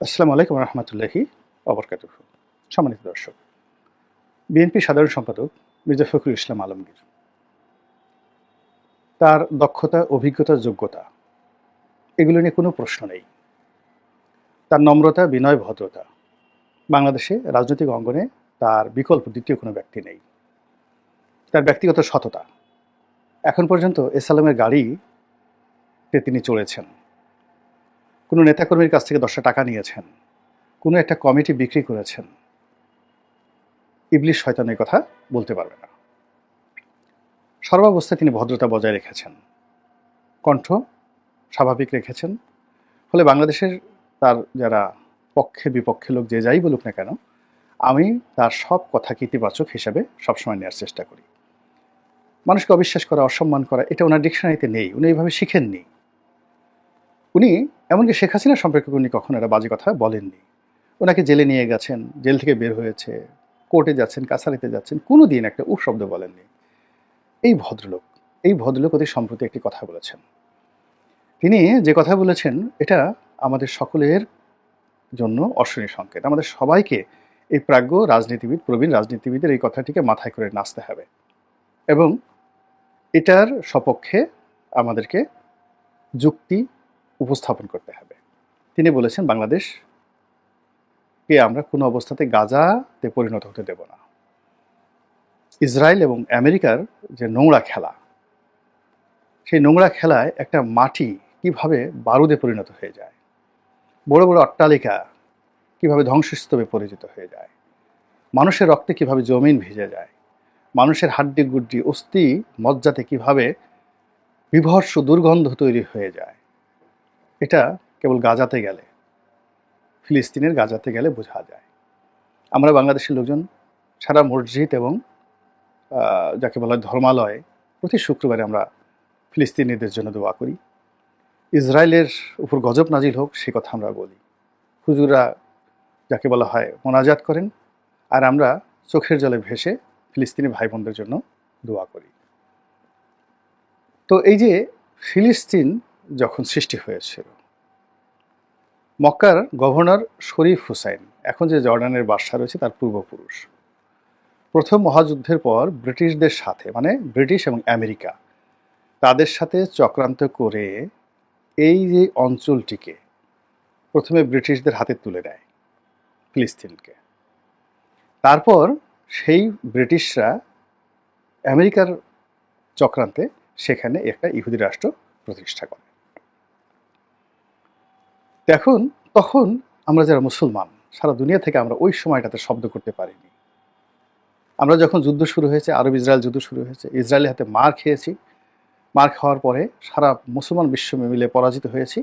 আসসালামু আলাইকুম রহমতুল্লাহি ওবরকাতুহু। সম্মানিত দর্শক, বিএনপি সাধারণ সম্পাদক মির্জা ফখরুল ইসলাম আলমগীর তার দক্ষতা, অভিজ্ঞতা, যোগ্যতা এগুলো নিয়ে কোনো প্রশ্ন নেই। তার নম্রতা, বিনয়, ভদ্রতা বাংলাদেশে রাজনৈতিক অঙ্গনে তার বিকল্প দ্বিতীয় কোনো ব্যক্তি নেই। তার ব্যক্তিগত সততা, এখন পর্যন্ত এসালামের গাড়িতে তিনি চড়েছেন, কোনো নেতাকর্মীর কাছ থেকে 10টা টাকা নিয়েছেন, কোনো একটা কমিটি বিক্রি করেছেন, ইবলিশ শয়তান এই কথা বলতে পারবে না। সর্বাবস্থায় তিনি ভদ্রতা বজায় রেখেছেন, কণ্ঠ স্বাভাবিক রেখেছেন। ফলে বাংলাদেশের তার যারা পক্ষে বিপক্ষে লোক যে যাই বলুক না কেন, আমি তার সব কথাকে ইতিবাচক হিসাবে সবসময় নেওয়ার চেষ্টা করি। মানুষকে অবিশ্বাস করা, অসম্মান করা এটা ওনার ডিকশনারিতে নেই, উনি এইভাবে শিখেননি। উনি এমনকি শেখ হাসিনা সম্পর্কে উনি কখনো একটা বাজে কথা বলেননি। ওনাকে জেলে নিয়ে গেছেন, জেল থেকে বের হয়েছে, কোর্টে যাচ্ছেন, কাছারিতে যাচ্ছেন, কোনো দিন একটা শব্দ বলেননি। এই ভদ্রলোক অতি সম্প্রতি একটি কথা বলেছেন। তিনি যে কথা বলেছেন এটা আমাদের সকলের জন্য অশনি সংকেত। আমাদের সবাইকে এই প্রাজ্ঞ রাজনীতিবিদ, প্রবীণ রাজনীতিবিদের এই কথাটিকে মাথায় করে নাচতে হবে এবং এটার সপক্ষে আমাদেরকে যুক্তি উপস্থাপন করতে হবে। তিনি বলেছেন বাংলাদেশকে আমরা কোনো অবস্থাতে গাজাতে পরিণত হতে দেব না। ইসরায়েল এবং আমেরিকার যে নোংরা খেলা, সেই নোংরা খেলায় একটা মাটি কিভাবে বারুদে পরিণত হয়ে যায়, বড় বড় অট্টালিকা কিভাবে ধ্বংসস্তূপে পরিণত হয়ে যায়, মানুষের রক্তে কিভাবে জমিন ভিজে যায়, মানুষের হাড্ডি গুড্ডি অস্থি মজ্জাতে কিভাবে বিভৎস দুর্গন্ধ তৈরি হয়ে যায়, এটা কেবল গাজাতে গেলে, ফিলিস্তিনের গাজাতে গেলে বোঝা যায়। আমরা বাংলাদেশের লোকজন সারা মসজিদ এবং যাকে বলা হয় ধর্মালয়ে প্রতি শুক্রবারে আমরা ফিলিস্তিনিদের জন্য দোয়া করি। ইসরায়েলের উপর গজব নাজিল হোক সে কথা আমরা বলি। হুজুরা যাকে বলা হয় মোনাজাত করেন, আর আমরা চোখের জলে ভেসে ফিলিস্তিনি ভাই বোনদের জন্য দোয়া করি। তো এই যে ফিলিস্তিন যখন সৃষ্টি হয়েছিল, মক্কার গভর্নর শরীফ হুসাইন, এখন যে জর্ডানের বাদশা রয়েছে তার পূর্বপুরুষ, প্রথম মহাযুদ্ধের পর ব্রিটিশদের সাথে, মানে ব্রিটিশ এবং আমেরিকা, তাদের সাথে চক্রান্ত করে এই যে অঞ্চলটিকে প্রথমে ব্রিটিশদের হাতে তুলে দেয়, ফিলিস্তিনকে। তারপর সেই ব্রিটিশরা আমেরিকার চক্রান্তে সেখানে একটা ইহুদি রাষ্ট্র প্রতিষ্ঠা করে। তখন আমরা যারা মুসলমান সারা দুনিয়া থেকে আমরা ওই সময়টাতে শব্দ করতে পারিনি। আমরা যখন যুদ্ধ শুরু হয়েছে, আরব ইসরায়েল যুদ্ধ শুরু হয়েছে, ইসরায়েলের হাতে মার খেয়েছি। মার খাওয়ার পরে সারা মুসলমান বিশ্ব মিলে পরাজিত হয়েছি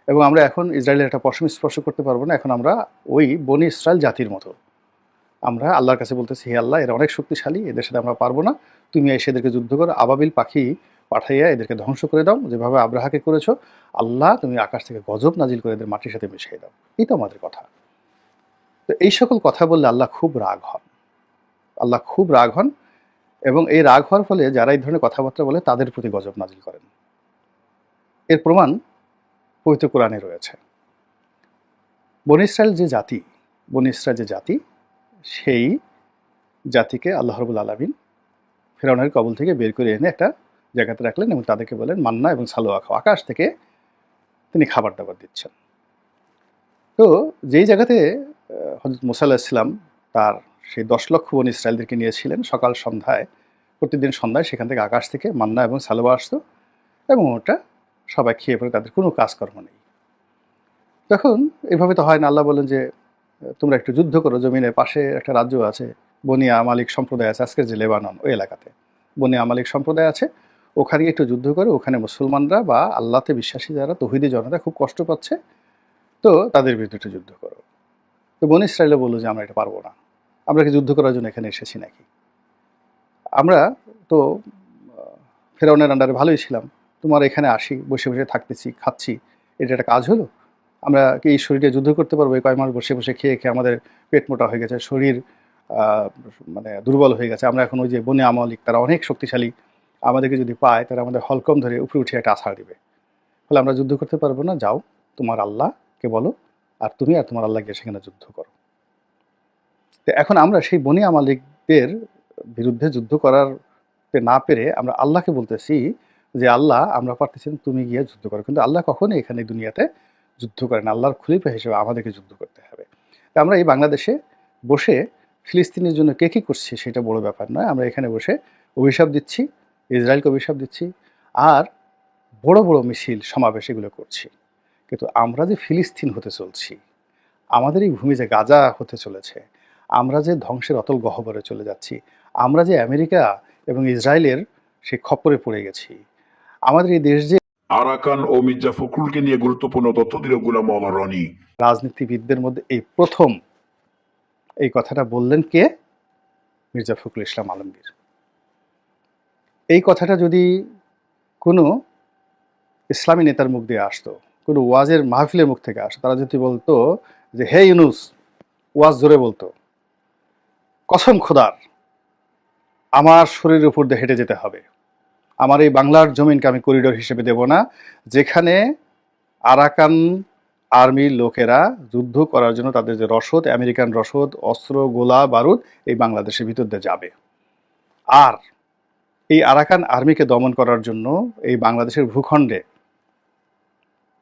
এবং আমরা এখন ইসরায়েলের একটা পশম স্পর্শ করতে পারবো না। এখন আমরা ওই বনি ইসরায়েল জাতির মতো আমরা আল্লাহর কাছে বলতেছি, হে আল্লাহ, এরা অনেক শক্তিশালী, এদের সাথে আমরা পারবো না, তুমি এসে এদেরকে যুদ্ধ করো, আবাবিল পাখি পাঠাইয়া এদেরকে ধ্বংস করে দাও, যেভাবে আব্রাহাকে করেছো। আল্লাহ, তুমি আকাশ থেকে গজব নাজিল করে এদের মাটির সাথে মিশিয়ে দাও। এই তো আমাদের কথা। তো এই সকল কথা বললে আল্লাহ খুব রাগ হন। আল্লাহ খুব রাগ হন এবং এই রাগ হওয়ার ফলে যারা এই ধরনের কথাবার্তা বলে তাদের প্রতি গজব নাজিল করেন। এর প্রমাণ পবিত্র কোরআনে রয়েছে। বনী ইসরায়েল যে জাতি, সেই জাতিকে আল্লাহ রাব্বুল আলামিন ফিরআউনের কবল থেকে বের করে এনে একটা জায়গাতে রাখলেন এবং তাদেরকে বলেন মান্না এবং সালোয়া খাও। আকাশ থেকে তিনি খাবার দাবার দিচ্ছেন। তো যেই জায়গাতে হযরত মুসা আলাইহিস সালাম তার সেই 10 লক্ষ বনী ইসরায়েলদেরকে নিয়েছিলেন, সকাল সন্ধ্যায় প্রতিদিন সন্ধ্যায় সেখান থেকে আকাশ থেকে মান্না এবং সালোয়া আসতো এবং ওটা সবাই খেয়ে পড়ে, তাদের কোনো কাজকর্ম নেই। তখন এভাবে তো হয় না। আল্লাহ বলেন যে তোমরা একটু যুদ্ধ করো, জমিনের পাশে একটা রাজ্য আছে, বনি আমালিক সম্প্রদায় আছে, আজকের যে লেবানন ওই এলাকাতে বনি আমালিক সম্প্রদায় আছে, ওখানে একটু যুদ্ধ করে, ওখানে মুসলমানরা বা আল্লাহতে বিশ্বাসী যারা তৌহিদি জনতা খুব কষ্ট পাচ্ছে, তো তাদের বিরুদ্ধে একটু যুদ্ধ করো। তো বনি ইসরায়েল বললো যে আমরা এটা পারবো না, আমরা কি যুদ্ধ করার জন্য এখানে এসেছি নাকি? আমরা তো ফেরাউনের আন্ডারে ভালোই ছিলাম, তোমার এখানে আসি, বসে বসে থাকতেছি, খাচ্ছি, এটা একটা কাজ হলো? আমরা কি এই শরীরে যুদ্ধ করতে পারবো? এই কয় মাস বসে বসে খেয়ে খেয়ে আমাদের পেট মোটা হয়ে গেছে, শরীর মানে দুর্বল হয়ে গেছে। আমরা এখন ওই যে বনে আমলিক, তারা অনেক শক্তিশালী, আমাদেরকে যদি পায় তারা আমাদের হলকম ধরে উপরে উঠে একটা আছাড় দিবে। ফলে আমরা যুদ্ধ করতে পারবো না, যাও তোমার আল্লাহকে বলো আর তুমি আর তোমার আল্লাহ গিয়ে সেখানে যুদ্ধ করো। তো এখন আমরা সেই বনি আমালিকদের বিরুদ্ধে যুদ্ধ করার না পেরে আমরা আল্লাহকে বলতেছি যে আল্লাহ আমরা পারতেছি না, তুমি গিয়ে যুদ্ধ করো। কিন্তু আল্লাহ কখনোই এখানে দুনিয়াতে যুদ্ধ করেন, আল্লাহর খলিফা হিসেবে আমাদেরকে যুদ্ধ করতে হবে। তা আমরা এই বাংলাদেশে বসে ফিলিস্তিনের জন্য কে কী করছি সেটা বড় ব্যাপার নয়, আমরা এখানে বসে অভিশাপ দিচ্ছি, ইসরায়েলকে অভিশাপ দিচ্ছি, আর বড় বড় মিছিল সমাবেশ এগুলো করছি। কিন্তু আমরা যে ফিলিস্তিন হতে চলছি, আমাদের এই ভূমি যে গাজা হতে চলেছে, আমরা যে ধ্বংসের অতল গহ্বরে চলে যাচ্ছি, আমরা যে আমেরিকা এবং ইসরায়েলের সেই খপ্পরে পড়ে গেছি, আমাদের এই দেশ যে আরাকান ও মির্জা ফখরুলকে নিয়ে গুরুত্বপূর্ণ তথ্য দিল গোলাম মাওলানা রনি। রাজনীতিবিদদের মধ্যে এই প্রথম এই কথাটা বললেন কে? মির্জা ফখরুল ইসলাম আলমগীর। এই কথাটা যদি কোনো ইসলামী নেতার মুখ দিয়ে আসতো, কোনো ওয়াজের মাহফিলের মুখ থেকে আসতো, তারা যদি বলতো যে হে ইউনুস, ওয়াজ জোরে বলতো, কসম খোদার আমার শরীরের উপর দিয়ে হেঁটে যেতে হবে, আমার এই বাংলার জমিনকে আমি করিডোর হিসেবে দেব না, যেখানে আরাকান আর্মির লোকেরা যুদ্ধ করার জন্য তাদের যে রসদ, আমেরিকান রসদ, অস্ত্র, গোলা বারুদ এই বাংলাদেশের ভিতর দিয়ে যাবে। আর এই আরাকান আর্মিকে দমন করার জন্য এই বাংলাদেশের ভূখণ্ডে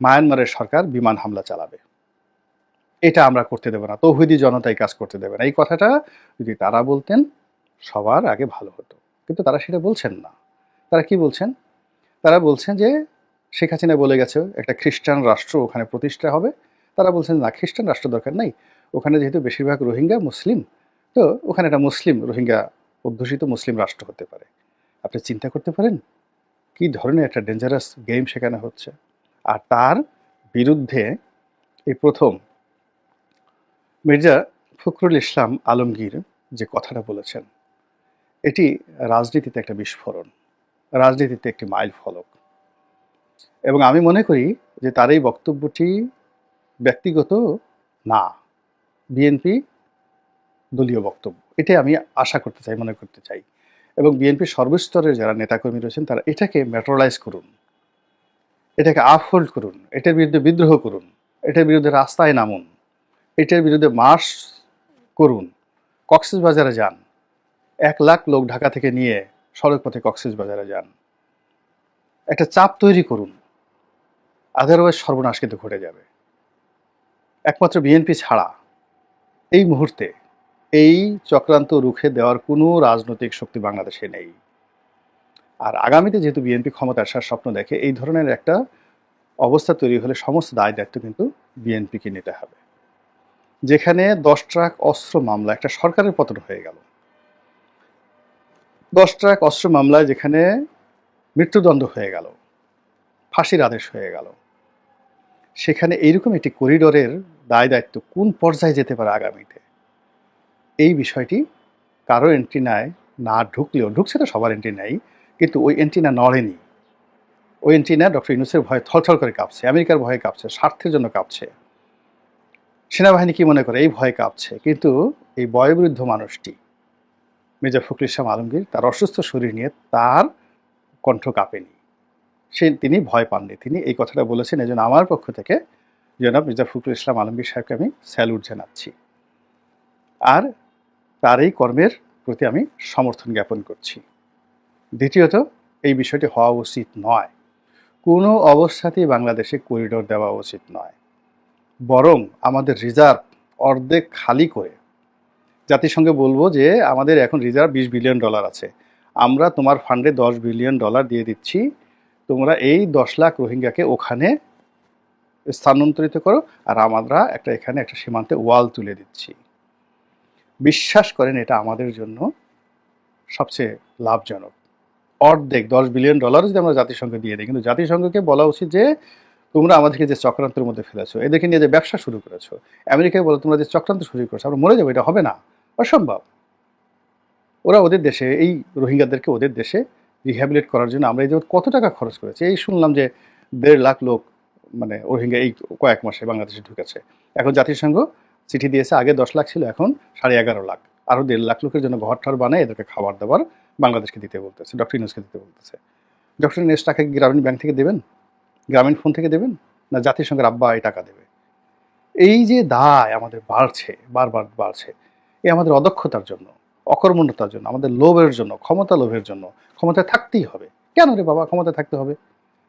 মায়ানমারের সরকার বিমান হামলা চালাবে। এটা আমরা করতে দেব না, তৌহিদি জনতা এই কাজ করতে দেবে না। এই কথাটা যদি তারা বলতেন সবার আগে ভালো হতো, কিন্তু তারা সেটা বলছেন না। তারা কি বলছেন? তারা বলছেন যে শেখ হাসিনা বলে গেছে একটা খ্রিস্টান রাষ্ট্র ওখানে প্রতিষ্ঠা হবে। তারা বলছেন না, খ্রিস্টান রাষ্ট্র দরকার নাই, ওখানে যেহেতু বেশিরভাগ রোহিঙ্গা মুসলিম, তো ওখানে একটা মুসলিম রোহিঙ্গা অধ্যুষিত মুসলিম রাষ্ট্র হতে পারে। আপনি চিন্তা করতে পারেন কি ধরনের একটা ডেঞ্জারাস গেম সেখানে হচ্ছে। আর তার বিরুদ্ধে এই প্রথম মির্জা ফখরুল ইসলাম আলমগীর যে কথাটা বলেছেন, এটি রাজনীতিতে একটা বিস্ফোরণ, রাজনীতিতে একটি মাইল ফলক। এবং আমি মনে করি যে তার এই বক্তব্যটি ব্যক্তিগত না, বিএনপি দলীয় বক্তব্য, এটাই আমি আশা করতে চাই, মনে করতে চাই। এবং বিএনপির সর্বস্তরের যারা নেতাকর্মী রয়েছেন তারা এটাকে ম্যাটেরিয়ালাইজ করুন, এটাকে আপহোল্ড করুন, এটার বিরুদ্ধে বিদ্রোহ করুন, এটার বিরুদ্ধে রাস্তায় নামুন, এটার বিরুদ্ধে মার্চ করুন, কক্সবাজারে যান, 1,00,000 লোক ঢাকা থেকে নিয়ে সড়ক পথে কক্সবাজারে যান, একটা চাপ তৈরি করুন, আদারওয়াইজ সর্বনাশ কিন্তু ঘটে যাবে। একমাত্র বিএনপি ছাড়া এই মুহূর্তে এই চক্রান্ত রুখে দেওয়ার কোনো রাজনৈতিক শক্তি বাংলাদেশে নেই। আর আগামীতে যেহেতু বিএনপি ক্ষমতা আসার স্বপ্ন দেখে, এই ধরনের একটা অবস্থা তৈরি হলে সমস্ত দায় দায়িত্ব কিন্তু বিএনপিকে নিতে হবে। যেখানে 10 ট্রাক অস্ত্র মামলা, একটা সরকারের পতন হয়ে গেল, 10 ট্রাক অস্ত্র মামলায় যেখানে মৃত্যুদণ্ড হয়ে গেল, ফাঁসির আদেশ হয়ে গেল, সেখানে এইরকম একটি করিডোরের দায় দায়িত্ব কোন পর্যায়ে যেতে পারে আগামীতে, এই বিষয়টি কারো এন্ট্রিনায় না ঢুকলেও, ঢুকছে তো সবার এন্ট্রিনাই, কিন্তু ওই এন্ট্রিনা নড়েনি। ওই এন্ট্রিনা ডক্টর ইউনূসের ভয়ে থরথর করে কাঁপছে, আমেরিকার ভয়ে কাঁপছে, স্বার্থের জন্য কাঁপছে, সেনাবাহিনী কি মনে করে এই ভয়ে কাঁপছে। কিন্তু এই বয়োবৃদ্ধ মানুষটি মির্জা ফখরুল ইসলাম আলমগীর তার অসুস্থ শরীর নিয়ে তার কণ্ঠ কাঁপেনি, তিনি ভয় পাননি, তিনি এই কথাটা বলেছেন। এজন্য আমার পক্ষ থেকে জনাব মির্জা ফখরুল ইসলাম আলমগীর সাহেবকে আমি স্যালুট জানাচ্ছি, আর তার এই কর্মের প্রতি আমি সমর্থন জ্ঞাপন করছি। দ্বিতীয়ত, এই বিষয়টি হওয়া উচিত নয়, কোনো অবস্থাতেই বাংলাদেশে করিডোর দেওয়া উচিত নয়। বরং আমাদের রিজার্ভ অর্ধেক খালি করে জাতিসংঘে বলবো যে আমাদের এখন রিজার্ভ $20 বিলিয়ন আছে, আমরা তোমার ফান্ডে $10 বিলিয়ন দিয়ে দিচ্ছি, তোমরা এই 10 লাখ রোহিঙ্গাকে ওখানে স্থানান্তরিত করো, আর আমরা এখানে একটা সীমান্তে ওয়াল তুলে দিচ্ছি। বিশ্বাস করেন এটা আমাদের জন্য সবচেয়ে লাভজনক। অর্ধেক $10 বিলিয়ন যদি আমরা জাতিসংঘে দিয়ে দিই, কিন্তু জাতিসংঘকে বলা উচিত যে তোমরা আমাদেরকে যে চক্রান্তের মধ্যে ফেলেছো, এদেরকে নিয়ে যে ব্যবসা শুরু করেছো, আমেরিকায় বলো তোমরা যে চক্রান্ত শুরু করেছো, আমরা মরে যাবো, এটা হবে না, অসম্ভব। ওরা ওদের দেশে এই রোহিঙ্গাদেরকে ওদের দেশে রিহ্যাবিলিট করার জন্য আমরা এই যে কত টাকা খরচ করেছি। এই শুনলাম যে 1.5 লাখ লোক মানে রোহিঙ্গা এই কয়েক মাসে বাংলাদেশে ঢুকেছে। এখন জাতিসংঘ চিঠি দিয়েছে, আগে 10 লাখ ছিল, এখন 11.5 লাখ, আরও 1.5 লাখ লোকের জন্য ঘর ঠর বানায় এদেরকে খাবার দাবার বাংলাদেশকে দিতে বলতেছে, ডক্টর ইউনূসকে দিতে বলতেছে। ডক্টর ইউনূস টাকা গ্রামীণ ব্যাংক থেকে দেবেন, গ্রামীণ ফোন থেকে দেবেন, না জাতিসংঘের আব্বা এই টাকা দেবে? এই যে দায় আমাদের বাড়ছে, বারবার বাড়ছে, এ আমাদের অদক্ষতার জন্য, অকর্মণ্যতার জন্য, আমাদের লোভের জন্য, ক্ষমতা লোভের জন্য। ক্ষমতায় থাকতেই হবে। কেন রে বাবা ক্ষমতায় থাকতে হবে?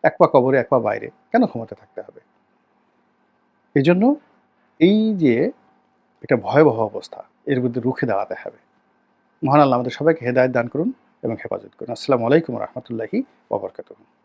এক পা কবরে এক পা বাইরে, কেন ক্ষমতায় থাকতে হবে? এই জন্য এই যে এটা ভয়াবহ অবস্থা, এর বিরুদ্ধে রুখে দাঁড়াতে হবে। মহান আল্লাহ আমাদের সবাইকে হেদায়েত দান করুন এবং হেফাজত করুন। আসসালামু আলাইকুম রহমতুল্লাহি ওয়া বারাকাতুহু।